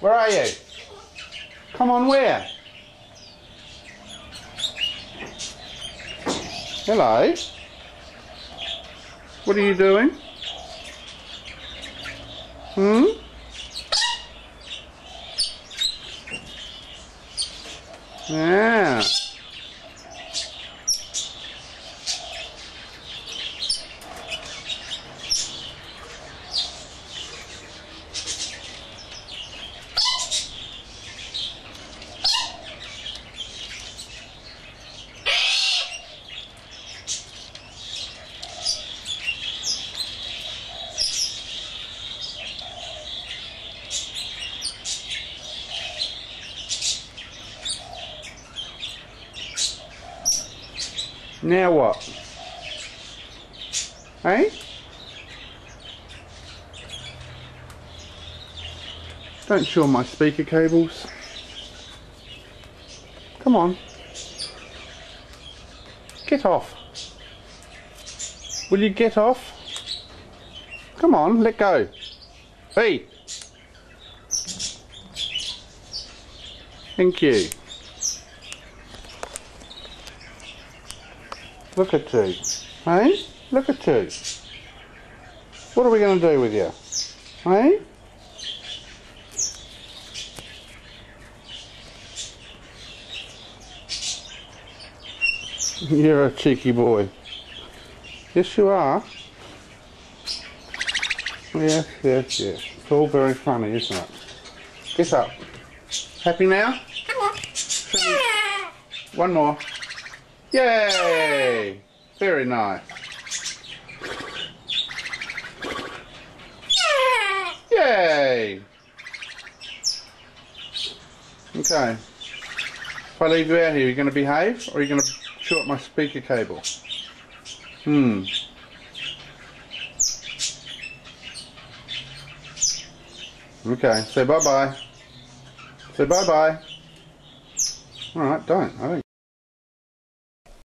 Where are you? Come on, where? Hello? What are you doing? Hmm? Yeah. Now what? Hey? Don't chew on my speaker cables. Come on. Get off. Will you get off? Come on, let go. Hey! Thank you. Look at you. Hey? Look at you. What are we going to do with you? Hey? You're a cheeky boy. Yes, you are. Yes, yes, yes. It's all very funny, isn't it? Get up. Happy now? One more. Yay! Very nice. Yay! Okay. If I leave you out here, are you going to behave or are you going to chew up my speaker cable? Okay, say bye-bye. Say bye-bye. Alright, don't. I don't